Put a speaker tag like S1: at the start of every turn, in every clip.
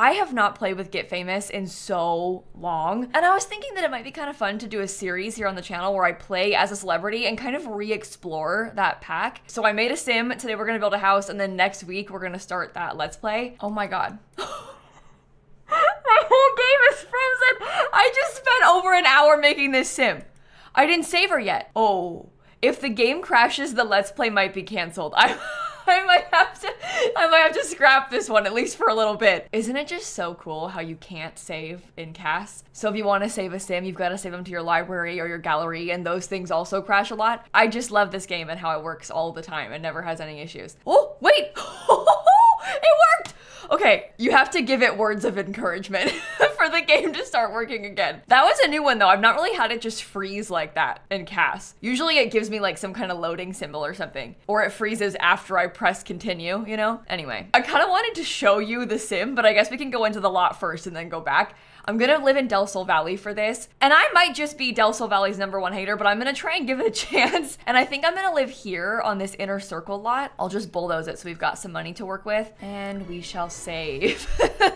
S1: I have not played with Get Famous in so long, and I was thinking that it might be kind of fun to do a series here on the channel where I play as a celebrity and kind of re-explore that pack. So I made a sim. Today we're gonna build a house, and then next week we're gonna start that Let's Play. Oh my god. My whole game is frozen. I just spent over an hour making this sim. I didn't save her yet. Oh, if the game crashes, the Let's Play might be canceled. I might have to scrap this one, at least for a little bit. Isn't it just so cool how you can't save in CAS? So if you want to save a sim, you've got to save them to your library or your gallery, and those things also crash a lot. I just love this game and how it works all the time and never has any issues. Oh, wait! It worked! Okay, you have to give it words of encouragement for the game to start working again. That was a new one though. I've not really had it just freeze like that in CAS. Usually it gives me like some kind of loading symbol or something, or it freezes after I press continue, you know? Anyway, I kind of wanted to show you the sim, but I guess we can go into the lot first and then go back. I'm gonna live in Del Sol Valley for this, and I might just be Del Sol Valley's #1 hater, but I'm gonna try and give it a chance. And I think I'm gonna live here on this inner circle lot. I'll just bulldoze it so we've got some money to work with, and we shall save.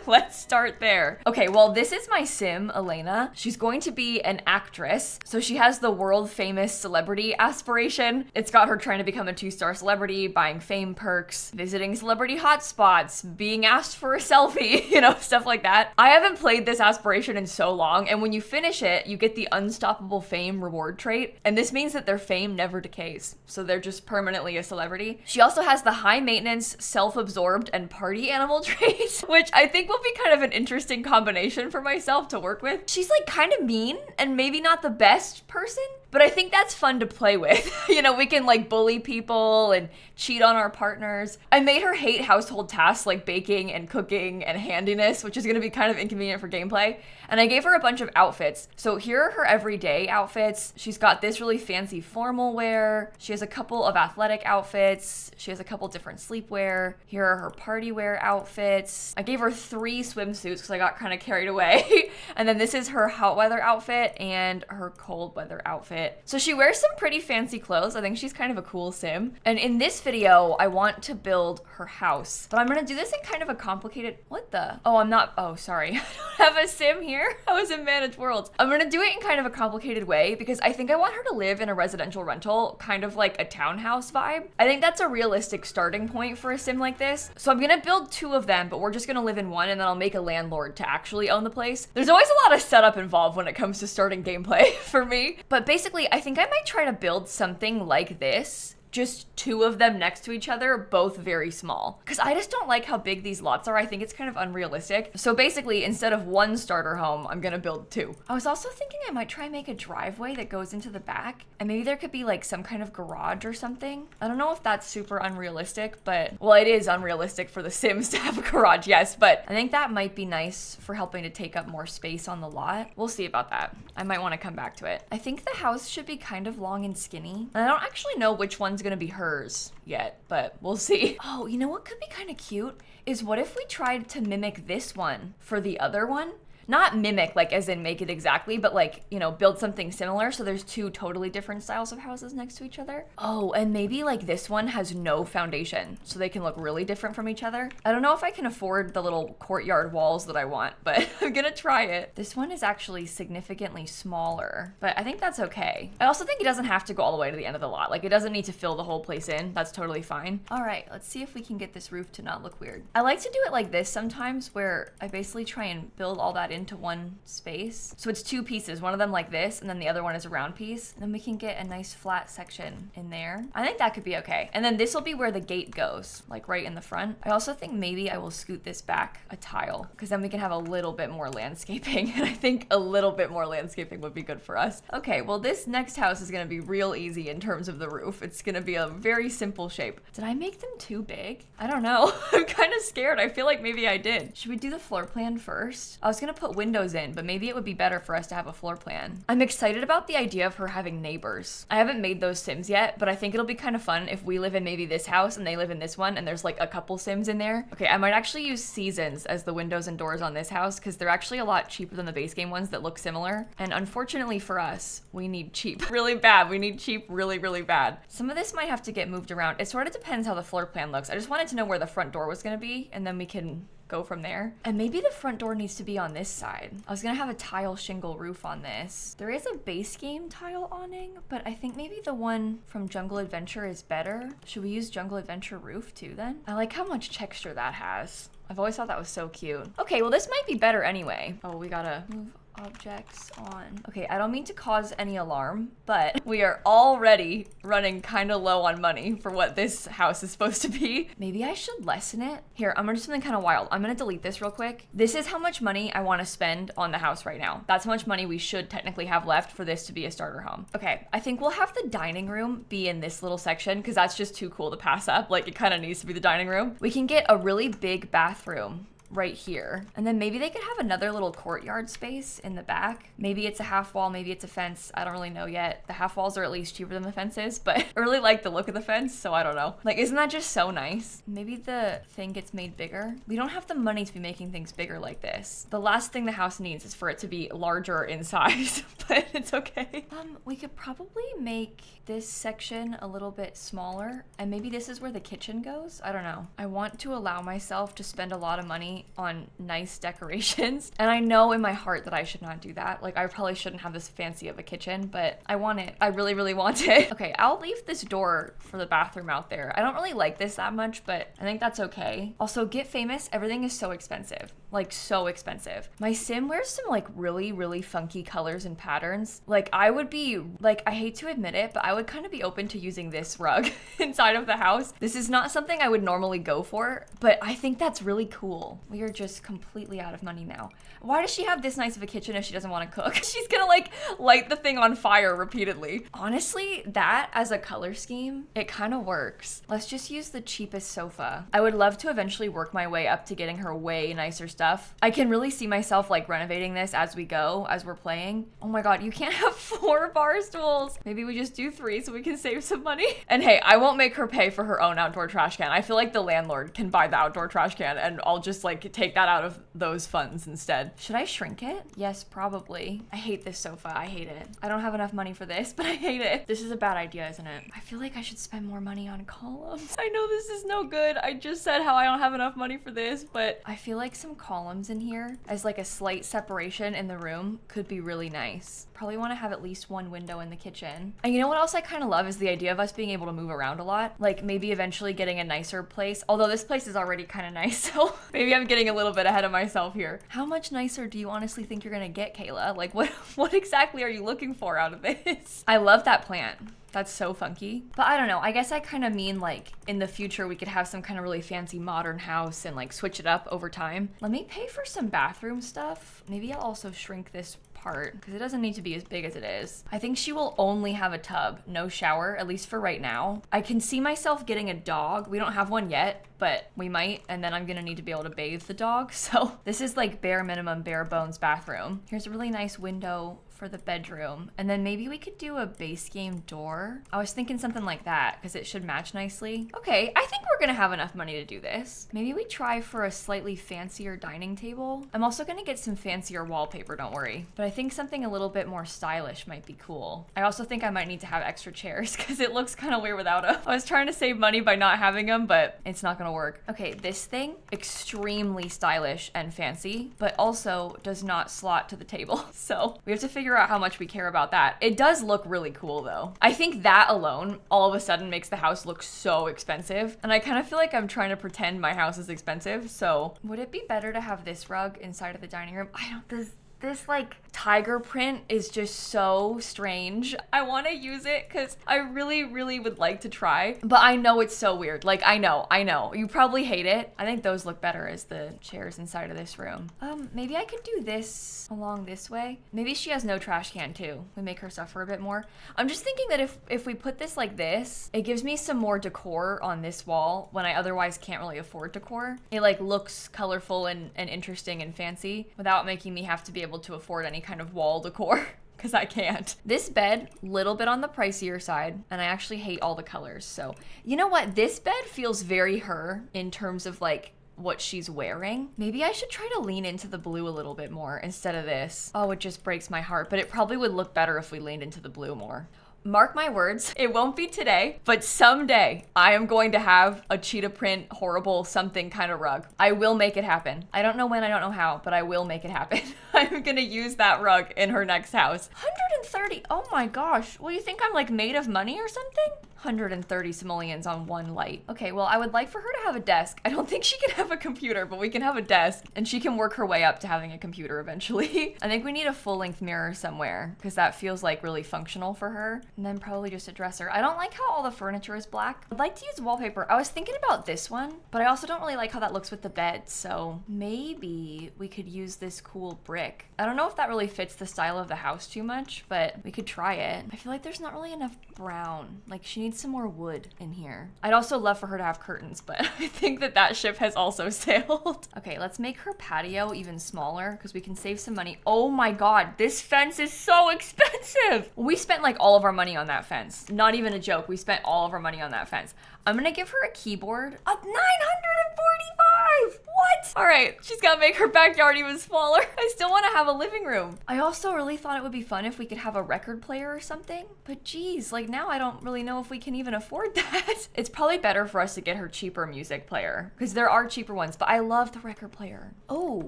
S1: Let's start there. Okay, well, this is my sim, Elena. She's going to be an actress, so she has the world famous celebrity aspiration. It's got her trying to become a 2-star celebrity, buying fame perks, visiting celebrity hotspots, being asked for a selfie, you know, stuff like that. I haven't played this aspiration in so long, and when you finish it, you get the unstoppable fame reward trait, and this means that their fame never decays, so they're just permanently a celebrity. She also has the high maintenance, self-absorbed, and party animal traits, which I think will be kind of an interesting combination for myself to work with. She's like kind of mean and maybe not the best person, but I think that's fun to play with. You know, we can like bully people and cheat on our partners. I made her hate household tasks like baking and cooking and handiness, which is gonna be kind of inconvenient for gameplay. And I gave her a bunch of outfits. So here are her everyday outfits. She's got this really fancy formal wear. She has a couple of athletic outfits. She has a couple different sleepwear. Here are her party wear outfits. I gave her 3 swimsuits because I got kind of carried away. And then this is her hot weather outfit and her cold weather outfit. So she wears some pretty fancy clothes. I think she's kind of a cool sim. And in this video, I want to build her house. But I'm gonna do this in kind of a complicated, what the? Oh, I'm not, oh, sorry. I don't have a sim here. I was in Managed Worlds. I'm gonna do it in kind of a complicated way because I think I want her to live in a residential rental, kind of like a townhouse vibe. I think that's a realistic starting point for a sim like this. So I'm gonna build 2 of them, but we're just gonna live in one, and then I'll make a landlord to actually own the place. There's always a lot of setup involved when it comes to starting gameplay for me. But basically, I think I might try to build something like this. Just 2 of them next to each other, both very small. Because I just don't like how big these lots are. I think it's kind of unrealistic. So basically, instead of 1 starter home, I'm gonna build 2. I was also thinking I might try and make a driveway that goes into the back. And maybe there could be like some kind of garage or something. I don't know if that's super unrealistic, but well, it is unrealistic for the Sims to have a garage, yes. But I think that might be nice for helping to take up more space on the lot. We'll see about that. I might want to come back to it. I think the house should be kind of long and skinny. And I don't actually know which one's gonna be hers yet, but we'll see. Oh, you know what could be kind of cute is what if we tried to mimic this one for the other one? Not mimic, like as in make it exactly, but like, you know, build something similar so there's 2 totally different styles of houses next to each other. Oh, and maybe like this one has no foundation so they can look really different from each other. I don't know if I can afford the little courtyard walls that I want, but I'm gonna try it. This one is actually significantly smaller, but I think that's okay. I also think it doesn't have to go all the way to the end of the lot. Like it doesn't need to fill the whole place in. That's totally fine. All right, let's see if we can get this roof to not look weird. I like to do it like this sometimes where I basically try and build all that into one space. So it's 2 pieces, one of them like this, and then the other one is a round piece. And then we can get a nice flat section in there. I think that could be okay. And then this will be where the gate goes, like right in the front. I also think maybe I will scoot this back a tile because then we can have a little bit more landscaping. And I think a little bit more landscaping would be good for us. Okay, well this next house is gonna be real easy in terms of the roof. It's gonna be a very simple shape. Did I make them too big? I don't know. I'm kind of scared. I feel like maybe I did. Should we do the floor plan first? I was gonna put windows in, but maybe it would be better for us to have a floor plan. I'm excited about the idea of her having neighbors. I haven't made those Sims yet, but I think it'll be kind of fun if we live in maybe this house and they live in this one and there's like a couple Sims in there. Okay, I might actually use seasons as the windows and doors on this house because they're actually a lot cheaper than the base game ones that look similar. And unfortunately for us, we need cheap really bad. We need cheap really, really bad. Some of this might have to get moved around. It sort of depends how the floor plan looks. I just wanted to know where the front door was gonna be and then we can go from there. And maybe the front door needs to be on this side. I was gonna have a tile shingle roof on this. There is a base game tile awning, but I think maybe the one from Jungle Adventure is better. Should we use Jungle Adventure roof too then? I like how much texture that has. I've always thought that was so cute. Okay, well this might be better anyway. Oh, we gotta move objects on. Okay, I don't mean to cause any alarm, but we are already running kind of low on money for what this house is supposed to be. Maybe I should lessen it. Here, I'm gonna do something kind of wild. I'm gonna delete this real quick. This is how much money I want to spend on the house right now. That's how much money we should technically have left for this to be a starter home. Okay, I think we'll have the dining room be in this little section because that's just too cool to pass up. Like, it kind of needs to be the dining room. We can get a really big bathroom right here. And then maybe they could have another little courtyard space in the back. Maybe it's a half wall, maybe it's a fence. I don't really know yet. The half walls are at least cheaper than the fences, but I really like the look of the fence, so I don't know. Like, isn't that just so nice? Maybe the thing gets made bigger. We don't have the money to be making things bigger like this. The last thing the house needs is for it to be larger in size, but it's okay. We could probably make this section a little bit smaller, and maybe this is where the kitchen goes. I don't know. I want to allow myself to spend a lot of money on nice decorations. And I know in my heart that I should not do that. Like, I probably shouldn't have this fancy of a kitchen, but I want it. I really, really want it. Okay, I'll leave this door for the bathroom out there. I don't really like this that much, but I think that's okay. Also, get famous. Everything is so expensive. Like, so expensive. My sim wears some like really, really funky colors and patterns. Like, I would be, like, I hate to admit it, but I would kind of be open to using this rug inside of the house. This is not something I would normally go for, but I think that's really cool. We are just completely out of money now. Why does she have this nice of a kitchen if she doesn't want to cook? She's gonna like light the thing on fire repeatedly. Honestly, that as a color scheme, it kind of works. Let's just use the cheapest sofa. I would love to eventually work my way up to getting her way nicer stuff. I can really see myself like renovating this as we go, as we're playing. Oh my God, you can't have 4 bar stools. Maybe we just do 3 so we can save some money. And hey, I won't make her pay for her own outdoor trash can. I feel like the landlord can buy the outdoor trash can and I'll just like take that out of those funds instead. Should I shrink it? Yes, probably. I hate this sofa. I hate it. I don't have enough money for this, but I hate it. This is a bad idea, isn't it? I feel like I should spend more money on columns. I know this is no good. I just said how I don't have enough money for this, but I feel like some columns in here as like a slight separation in the room could be really nice. Probably want to have at least 1 window in the kitchen. And you know what else I kind of love is the idea of us being able to move around a lot. Like maybe eventually getting a nicer place. Although this place is already kind of nice, so maybe I'm getting a little bit ahead of myself here. How much nicer do you honestly think you're gonna get, Kayla? Like what exactly are you looking for out of this? I love that plant. That's so funky. But I don't know, I guess I kind of mean like in the future we could have some kind of really fancy modern house and like switch it up over time. Let me pay for some bathroom stuff. Maybe I'll also shrink this part because it doesn't need to be as big as it is. I think she will only have a tub, no shower, at least for right now. I can see myself getting a dog. We don't have one yet, but we might, and then I'm gonna need to be able to bathe the dog. So this is like bare minimum, bare bones bathroom. Here's a really nice window for the bedroom. And then maybe we could do a base game door. I was thinking something like that because it should match nicely. Okay, I think we're gonna have enough money to do this. Maybe we try for a slightly fancier dining table. I'm also gonna get some fancier wallpaper, don't worry. But I think something a little bit more stylish might be cool. I also think I might need to have extra chairs because it looks kind of weird without them. I was trying to save money by not having them, but it's not gonna work. Okay, this thing, extremely stylish and fancy, but also does not slot to the table. So we have to figure out how much we care about that. It does look really cool though. I think that alone all of a sudden makes the house look so expensive. And I kind of feel like I'm trying to pretend my house is expensive. So would it be better to have this rug inside of the dining room? I don't, this like tiger print is just so strange. I want to use it because I really, really would like to try, but I know it's so weird. Like, I know. You probably hate it. I think those look better as the chairs inside of this room. Maybe I could do this along this way. Maybe she has no trash can too. We make her suffer a bit more. I'm just thinking that if we put this like this, it gives me some more decor on this wall when I otherwise can't really afford decor. It like looks colorful and interesting and fancy without making me have to be able to afford any kind of wall decor because I can't. This bed, little bit on the pricier side, and I actually hate all the colors. So you know what? This bed feels very her in terms of like what she's wearing. Maybe I should try to lean into the blue a little bit more instead of this. Oh, it just breaks my heart, but it probably would look better if we leaned into the blue more. Mark my words, it won't be today, but someday I am going to have a cheetah print, horrible something kind of rug. I will make it happen. I don't know when, I don't know how, but I will make it happen. I'm gonna use that rug in her next house. 130, oh my gosh. Well, you think I'm like made of money or something? 130 simoleons on one light. Okay, well, I would like for her to have a desk. I don't think she can have a computer, but we can have a desk and she can work her way up to having a computer eventually. I think we need a full-length mirror somewhere because that feels like really functional for her. And then probably just a dresser. I don't like how all the furniture is black. I'd like to use wallpaper. I was thinking about this one, but I also don't really like how that looks with the bed. So maybe we could use this cool brick. I don't know if that really fits the style of the house too much, but we could try it. I feel like there's not really enough brown. Like she needs some more wood in here. I'd also love for her to have curtains, but I think that ship has also sailed. Okay, let's make her patio even smaller because we can save some money. Oh my God, this fence is so expensive. We spent like all of our money on that fence. Not even a joke. We spent all of our money on that fence. I'm gonna give her a keyboard. A 945! What? All right, she's gotta make her backyard even smaller. I still wanna have a living room. I also really thought it would be fun if we could have a record player or something, but geez, like now I don't really know if we can even afford that. It's probably better for us to get her cheaper music player because there are cheaper ones, but I love the record player. Oh,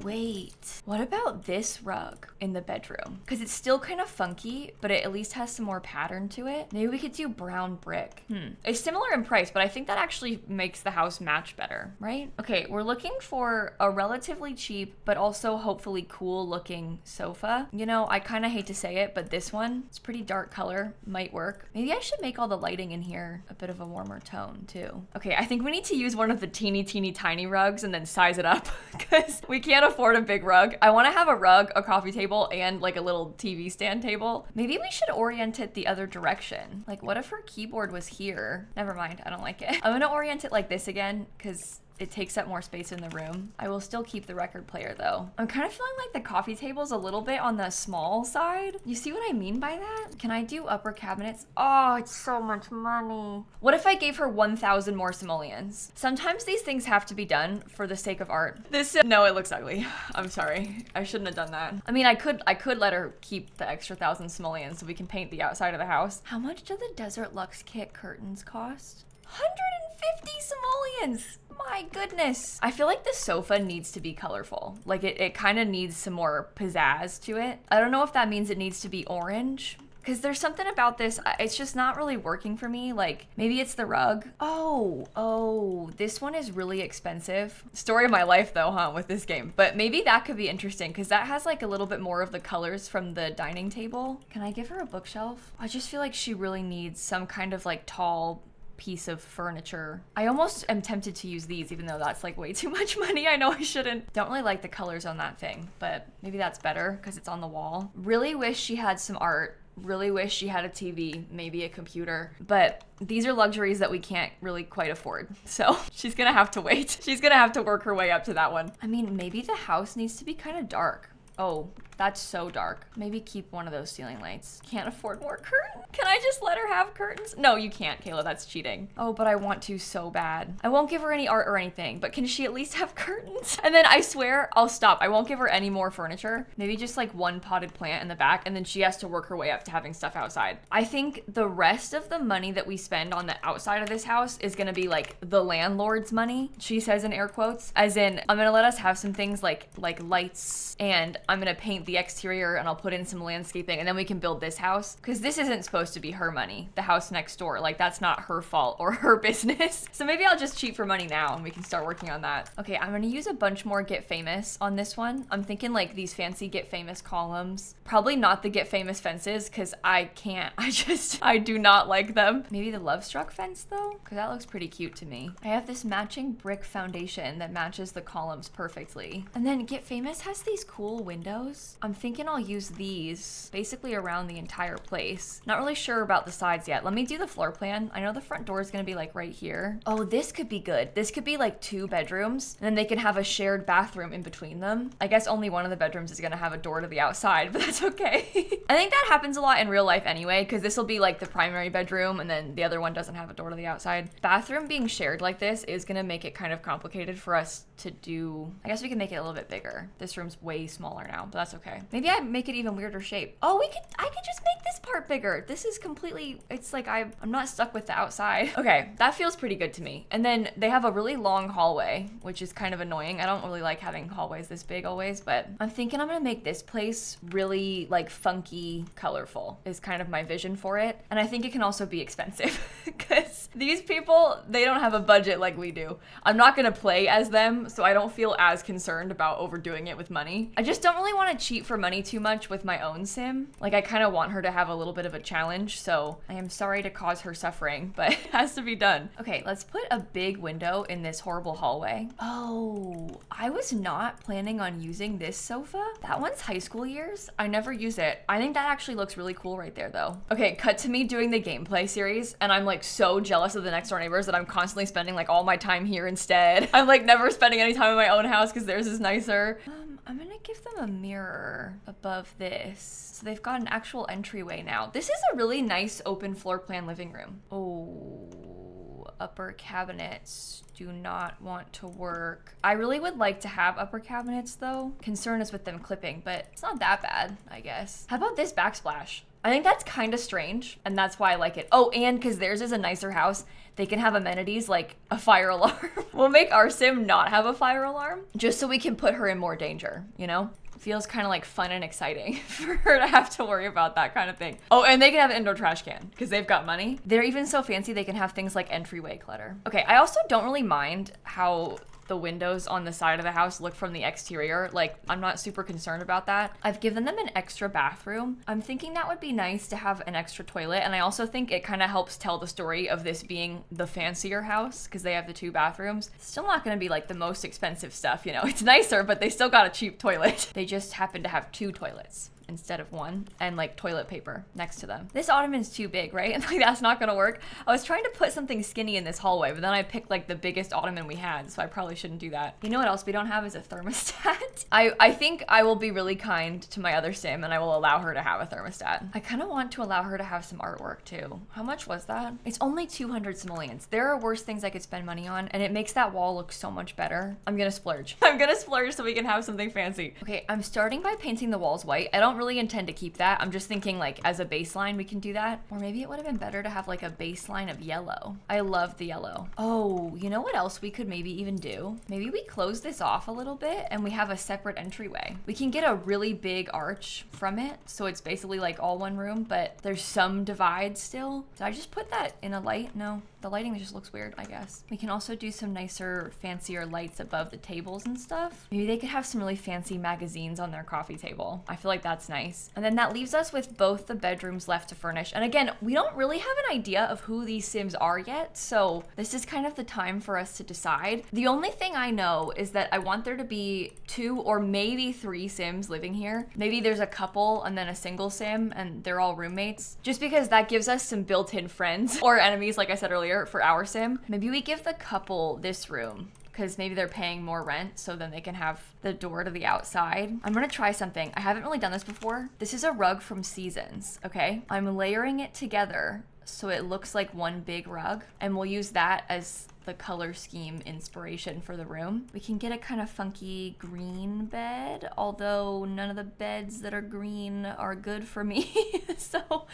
S1: wait. What about this rug in the bedroom? Because it's still kind of funky, but it at least has some more pattern to it. Maybe we could do brown brick. It's similar in price, but I think that actually makes the house match better, right? Okay, we're looking for a relatively cheap, but also hopefully cool looking sofa. You know, I kind of hate to say it, but this one, it's pretty dark color, might work. Maybe I should make all the lighting in here a bit of a warmer tone too. Okay, I think we need to use one of the teeny tiny rugs and then size it up because we can't afford a big rug. I want to have a rug, a coffee table, and like a little TV stand table. Maybe we should orient it the other direction. Like what if her keyboard was here? Never mind, I don't like it. I'm gonna orient it like this again because it takes up more space in the room. I will still keep the record player though. I'm kind of feeling like the coffee table's a little bit on the small side. You see what I mean by that? Can I do upper cabinets? Oh, it's so much money. What if I gave her 1,000 more simoleons? Sometimes these things have to be done for the sake of art. No, it looks ugly. I'm sorry. I shouldn't have done that. I mean, I could let her keep the extra 1,000 simoleons so we can paint the outside of the house. How much do the Desert Luxe Kit curtains cost? 150 simoleons. My goodness. I feel like the sofa needs to be colorful. Like it kind of needs some more pizzazz to it. I don't know if that means it needs to be orange because there's something about this. It's just not really working for me. Like maybe it's the rug. Oh, this one is really expensive. Story of my life though, huh, with this game. But maybe that could be interesting because that has like a little bit more of the colors from the dining table. Can I give her a bookshelf? I just feel like she really needs some kind of like tall piece of furniture. I almost am tempted to use these even though that's like way too much money. I know I shouldn't. Don't really like the colors on that thing, but maybe that's better because it's on the wall. Really wish she had some art. Really wish she had a TV, maybe a computer, but these are luxuries that we can't really quite afford. So she's gonna have to wait. She's gonna have to work her way up to that one. I mean, maybe the house needs to be kind of dark. Oh, that's so dark. Maybe keep one of those ceiling lights. Can't afford more curtains. Can I just let her have curtains? No, you can't, Kayla, that's cheating. Oh, but I want to so bad. I won't give her any art or anything, but can she at least have curtains? And then I swear I'll stop. I won't give her any more furniture. Maybe just like one potted plant in the back, and then she has to work her way up to having stuff outside. I think the rest of the money that we spend on the outside of this house is gonna be like the landlord's money, she says in air quotes, as in I'm gonna let us have some things like lights, and I'm gonna paint the exterior and I'll put in some landscaping, and then we can build this house because this isn't supposed to be her money. The house next door, like that's not her fault or her business. So maybe I'll just cheat for money now and we can start working on that. Okay, I'm gonna use a bunch more Get Famous on this one. I'm thinking like these fancy Get Famous columns. Probably not the Get Famous fences because I can't. I do not like them. Maybe the Love Struck fence though, because that looks pretty cute to me. I have this matching brick foundation that matches the columns perfectly. And then Get Famous has these cool windows. I'm thinking I'll use these basically around the entire place. Not really sure about the sides yet. Let me do the floor plan. I know the front door is gonna be like right here. Oh, this could be good. This could be like 2 bedrooms, and then they can have a shared bathroom in between them. I guess only one of the bedrooms is gonna have a door to the outside, but that's okay. I think that happens a lot in real life anyway, because this will be like the primary bedroom, and then the other one doesn't have a door to the outside. Bathroom being shared like this is gonna make it kind of complicated for us to do. I guess we can make it a little bit bigger. This room's way smaller now, but that's okay. Okay. Maybe I make it even weirder shape. Oh, I could just make this part bigger. This is completely, it's like I'm not stuck with the outside. Okay, that feels pretty good to me. And then they have a really long hallway, which is kind of annoying. I don't really like having hallways this big always, but I'm thinking I'm gonna make this place really like funky, colorful is kind of my vision for it. And I think it can also be expensive because these people, they don't have a budget like we do. I'm not gonna play as them, so I don't feel as concerned about overdoing it with money. I just don't really want to cheat for money too much with my own sim. Like I kind of want her to have a little bit of a challenge, so I am sorry to cause her suffering, but it has to be done. Okay, let's put a big window in this horrible hallway. Oh, I was not planning on using this sofa. That one's high school years. I never use it. I think that actually looks really cool right there though. Okay, cut to me doing the gameplay series, and I'm like so jealous of the next door neighbors that I'm constantly spending like all my time here instead. I'm like never spending any time in my own house because theirs is nicer. I'm gonna give them a mirror above this. So they've got an actual entryway now. This is a really nice open floor plan living room. Oh, upper cabinets do not want to work. I really would like to have upper cabinets though. Concern is with them clipping, but it's not that bad, I guess. How about this backsplash? I think that's kind of strange, and that's why I like it. Oh, and because theirs is a nicer house, they can have amenities like a fire alarm. We'll make our sim not have a fire alarm, just so we can put her in more danger, you know? Feels kind of like fun and exciting for her to have to worry about that kind of thing. Oh, and they can have an indoor trash can because they've got money. They're even so fancy they can have things like entryway clutter. Okay, I also don't really mind how the windows on the side of the house look from the exterior. Like, I'm not super concerned about that. I've given them an extra bathroom. I'm thinking that would be nice to have an extra toilet. And I also think it kind of helps tell the story of this being the fancier house because they have the 2 bathrooms. It's still not gonna be like the most expensive stuff, you know? It's nicer, but they still got a cheap toilet. They just happen to have 2 toilets instead of 1, and like toilet paper next to them. This ottoman's too big, right? Like that's not gonna work. I was trying to put something skinny in this hallway, but then I picked like the biggest ottoman we had, so I probably shouldn't do that. You know what else we don't have is a thermostat. I think I will be really kind to my other sim and I will allow her to have a thermostat. I kind of want to allow her to have some artwork too. How much was that? It's only 200 simoleons. There are worse things I could spend money on, and it makes that wall look so much better. I'm gonna splurge. I'm gonna splurge so we can have something fancy. Okay, I'm starting by painting the walls white. I don't really intend to keep that. I'm just thinking like as a baseline we can do that. Or maybe it would have been better to have like a baseline of yellow. I love the yellow. Oh, you know what else we could maybe even do? Maybe we close this off a little bit and we have a separate entryway. We can get a really big arch from it, so it's basically like all one room, but there's some divide still. Did I just put that in a light? No. The lighting just looks weird, I guess. We can also do some nicer, fancier lights above the tables and stuff. Maybe they could have some really fancy magazines on their coffee table. I feel like that's nice. And then that leaves us with both the bedrooms left to furnish. And again, we don't really have an idea of who these sims are yet, so this is kind of the time for us to decide. The only thing I know is that I want there to be 2 or maybe 3 sims living here. Maybe there's a couple and then a single sim and they're all roommates, just because that gives us some built-in friends or enemies, like I said earlier, for our sim. Maybe we give the couple this room because maybe they're paying more rent, so then they can have the door to the outside. I'm gonna try something. I haven't really done this before. This is a rug from Seasons, okay? I'm layering it together so it looks like one big rug, and we'll use that as the color scheme inspiration for the room. We can get a kind of funky green bed, although none of the beds that are green are good for me. So,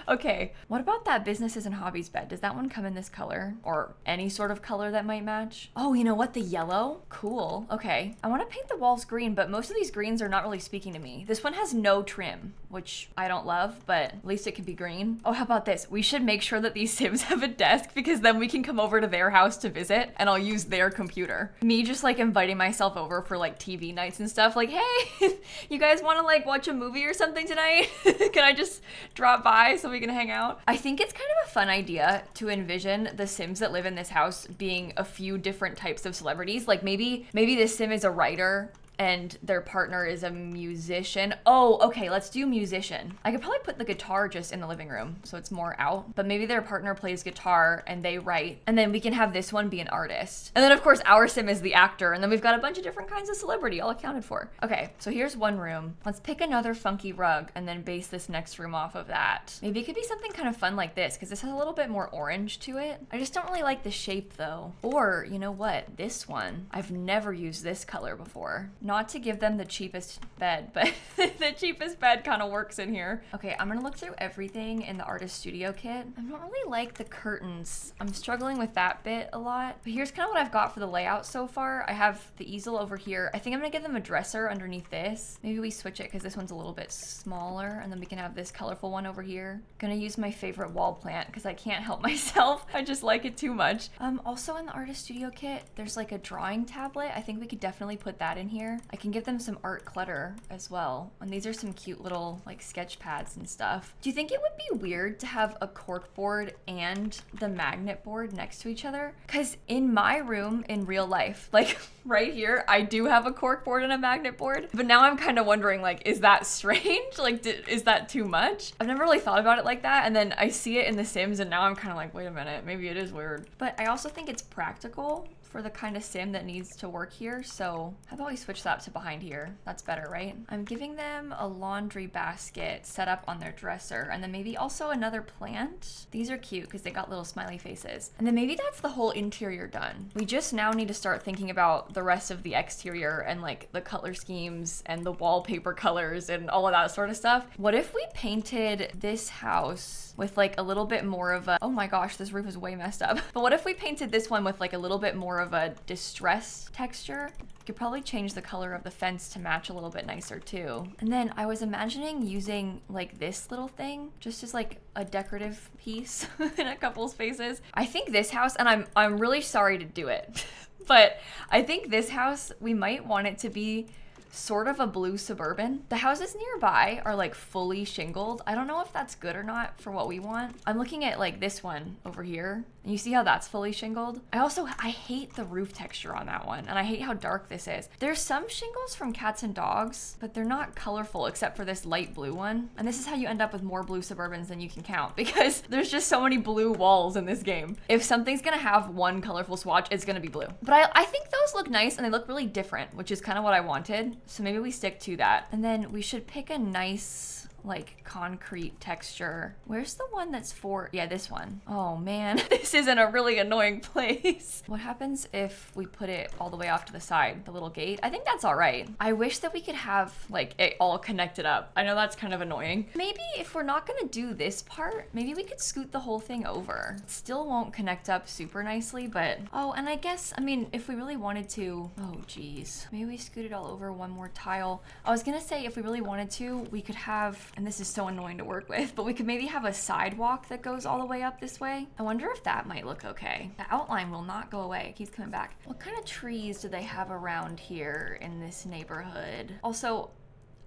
S1: okay. What about that businesses and hobbies bed? Does that one come in this color or any sort of color that might match? Oh, you know what? The yellow? Cool. Okay. I want to paint the walls green, but most of these greens are not really speaking to me. This one has no trim, which I don't love, but at least it can be green. Oh, how about this? We should make sure that these sims have a desk, because then we can come over to their house to visit and I'll use their computer. Me just like inviting myself over for like TV nights and stuff, like, hey, you guys want to like watch a movie or something tonight? Can I just drop by so we can hang out? I think it's kind of a fun idea to envision the sims that live in this house being a few different types of celebrities. Like maybe this sim is a writer and their partner is a musician. Oh, okay, let's do musician. I could probably put the guitar just in the living room so it's more out, but maybe their partner plays guitar and they write, and then we can have this one be an artist. And then of course our sim is the actor, and then we've got a bunch of different kinds of celebrity all accounted for. Okay, so here's one room. Let's pick another funky rug and then base this next room off of that. Maybe it could be something kind of fun like this, because this has a little bit more orange to it. I just don't really like the shape though. Or, you know what, this one. I've never used this color before. Not to give them the cheapest bed, but the cheapest bed kind of works in here. Okay, I'm gonna look through everything in the artist studio kit. I don't really like the curtains. I'm struggling with that bit a lot. But here's kind of what I've got for the layout so far. I have the easel over here. I think I'm gonna give them a dresser underneath this. Maybe we switch it because this one's a little bit smaller, and then we can have this colorful one over here. Gonna use my favorite wall plant because I can't help myself. I just like it too much. Also in the artist studio kit, there's like a drawing tablet. I think we could definitely put that in here. I can give them some art clutter as well. And these are some cute little like sketch pads and stuff. Do you think it would be weird to have a cork board and the magnet board next to each other? Because in my room in real life, like right here, I do have a cork board and a magnet board. But now I'm kind of wondering, like, is that strange? Like, is that too much? I've never really thought about it like that. And then I see it in The Sims and now I'm kind of like, wait a minute, maybe it is weird. But I also think it's practical for the kind of sim that needs to work here. So how about we switch that to behind here? That's better, right? I'm giving them a laundry basket set up on their dresser, and then maybe also another plant. These are cute because they got little smiley faces. And then maybe that's the whole interior done. We just now need to start thinking about the rest of the exterior and like the color schemes and the wallpaper colors and all of that sort of stuff. What if we painted this house with like a little bit more of a, oh my gosh, this roof is way messed up. But what if we painted this one with like a little bit more of a distressed texture? We could probably change the color of the fence to match a little bit nicer too. And then I was imagining using like this little thing just as like a decorative piece in a couple spaces. I think this house, and I'm really sorry to do it, but I think this house, we might want it to be sort of a blue suburban. The houses nearby are like fully shingled. I don't know if that's good or not for what we want. I'm looking at like this one over here, and you see how that's fully shingled? I hate the roof texture on that one, and I hate how dark this is. There's some shingles from Cats and Dogs, but they're not colorful except for this light blue one. And this is how you end up with more blue Suburbans than you can count, because there's just so many blue walls in this game. If something's gonna have one colorful swatch, it's gonna be blue. But I think those look nice, and they look really different, which is kind of what I wanted. So maybe we stick to that. And then we should pick a nice like concrete texture. Where's the one that's for, yeah, this one. Oh man, this is in a really annoying place. What happens if we put it all the way off to the side, the little gate? I think that's all right. I wish that we could have like it all connected up. I know that's kind of annoying. Maybe if we're not gonna do this part, maybe we could scoot the whole thing over. It still won't connect up super nicely, but, oh, and I guess, I mean, if we really wanted to, oh geez, maybe we scoot it all over one more tile. I was gonna say if we really wanted to, we could have, and this is so annoying to work with, but we could maybe have a sidewalk that goes all the way up this way. I wonder if that might look okay. The outline will not go away. It keeps coming back. What kind of trees do they have around here in this neighborhood? Also,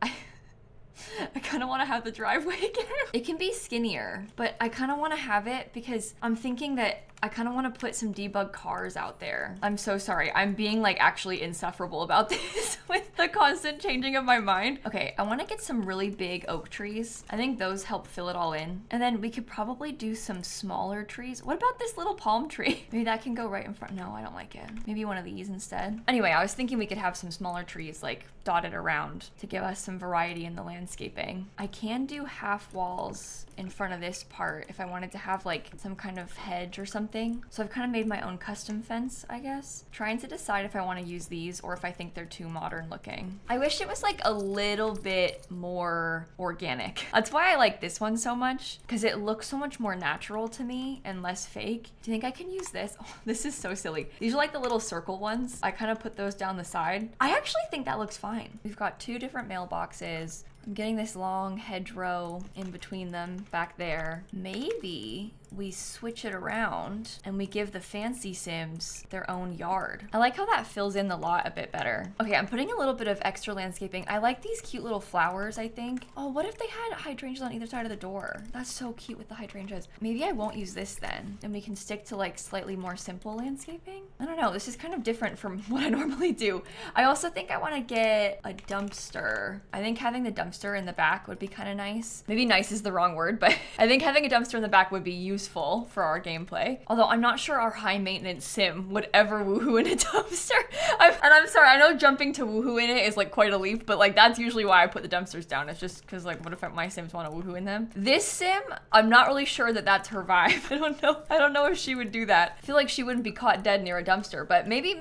S1: I kind of want to have the driveway again. It can be skinnier, but I kind of want to have it because I'm thinking that I kind of want to put some debug cars out there. I'm so sorry. I'm being like actually insufferable about this with the constant changing of my mind. Okay, I want to get some really big oak trees. I think those help fill it all in. And then we could probably do some smaller trees. What about this little palm tree? Maybe that can go right in front. No, I don't like it. Maybe one of these instead. Anyway, I was thinking we could have some smaller trees like dotted around to give us some variety in the landscaping. I can do half walls in front of this part if I wanted to have like some kind of hedge or something. So I've kind of made my own custom fence, I guess. Trying to decide if I want to use these or if I think they're too modern looking. I wish it was like a little bit more organic. That's why I like this one so much, because it looks so much more natural to me and less fake. Do you think I can use this? Oh, this is so silly. These are like the little circle ones. I kind of put those down the side. I actually think that looks fine. We've got two different mailboxes. I'm getting this long hedgerow in between them back there. Maybe we switch it around and we give the fancy Sims their own yard. I like how that fills in the lot a bit better. Okay, I'm putting a little bit of extra landscaping. I like these cute little flowers, I think. Oh, what if they had hydrangeas on either side of the door? That's so cute with the hydrangeas. Maybe I won't use this then, and we can stick to like slightly more simple landscaping. I don't know, this is kind of different from what I normally do. I also think I want to get a dumpster. I think having the dumpster in the back would be kind of nice. Maybe nice is the wrong word, but I think having a dumpster in the back would be useful useful for our gameplay. Although I'm not sure our high maintenance sim would ever woohoo in a dumpster. I'm sorry, I know jumping to woohoo in it is like quite a leap, but like that's usually why I put the dumpsters down. It's just because like, what if my sims want to woohoo in them? This sim, I'm not really sure that that's her vibe. I don't know if she would do that. I feel like she wouldn't be caught dead near a dumpster, but maybe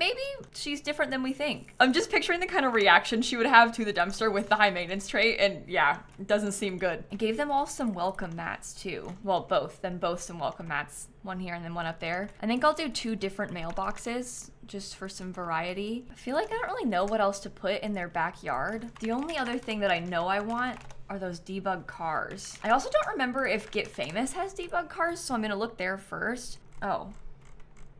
S1: she's different than we think. I'm just picturing the kind of reaction she would have to the dumpster with the high maintenance trait, and yeah, it doesn't seem good. I gave them all some welcome mats too. Well, both some welcome mats. One here and then one up there. I think I'll do 2 different mailboxes just for some variety. I feel like I don't really know what else to put in their backyard. The only other thing that I know I want are those debug cars. I also don't remember if Get Famous has debug cars, so I'm gonna look there first. Oh.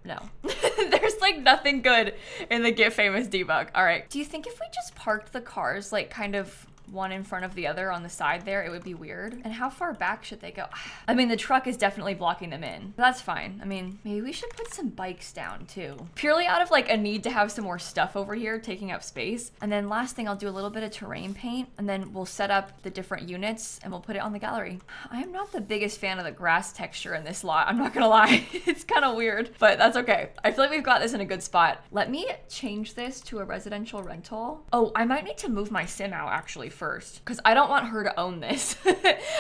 S1: No. There's like nothing good in the Get Famous debug. All right. Do you think if we just parked the cars like kind of one in front of the other on the side there, it would be weird? And how far back should they go? I mean, the truck is definitely blocking them in. That's fine. I mean, maybe we should put some bikes down too. Purely out of like a need to have some more stuff over here taking up space. And then last thing, I'll do a little bit of terrain paint, and then we'll set up the different units and we'll put it on the gallery. I am not the biggest fan of the grass texture in this lot. I'm not gonna lie. It's kind of weird, but that's okay. I feel like we've got this in a good spot. Let me change this to a residential rental. Oh, I might need to move my sim out actually first, because I don't want her to own this.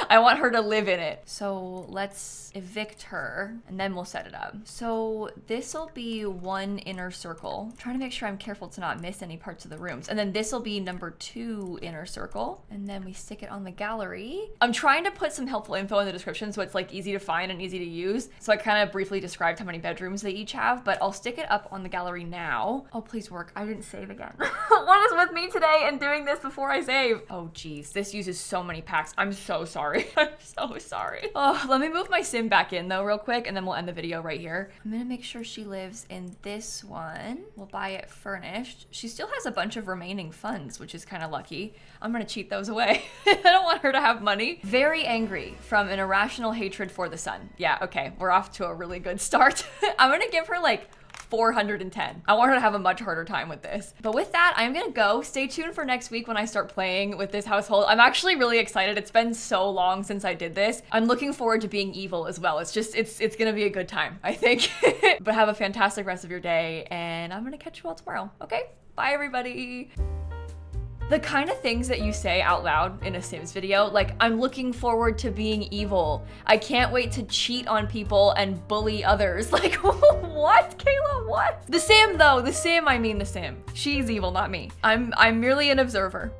S1: I want her to live in it. So let's evict her and then we'll set it up. So this will be 1 inner circle. I'm trying to make sure I'm careful to not miss any parts of the rooms. And then this will be number 2 inner circle. And then we stick it on the gallery. I'm trying to put some helpful info in the description so it's like easy to find and easy to use. So I kind of briefly described how many bedrooms they each have, but I'll stick it up on the gallery now. Oh, please work. I didn't save again. What is with me today and doing this before I save? Oh geez, this uses so many packs. I'm so sorry. I'm so sorry. Oh, let me move my sim back in though real quick and then we'll end the video right here. I'm gonna make sure she lives in this one. We'll buy it furnished. She still has a bunch of remaining funds, which is kind of lucky. I'm gonna cheat those away. I don't want her to have money. Very angry from an irrational hatred for the sun. Yeah, okay, we're off to a really good start. I'm gonna give her like 410. I want her to have a much harder time with this. But with that, I'm gonna go. Stay tuned for next week when I start playing with this household. I'm actually really excited. It's been so long since I did this. I'm looking forward to being evil as well. It's just, it's gonna be a good time, I think. But have a fantastic rest of your day, and I'm gonna catch you all tomorrow. Okay? Bye, everybody. The kind of things that you say out loud in a Sims video, like, I'm looking forward to being evil. I can't wait to cheat on people and bully others. Like, what, Kayla, what? The Sim though, the Sim, I mean the Sim. She's evil, not me. I'm merely an observer.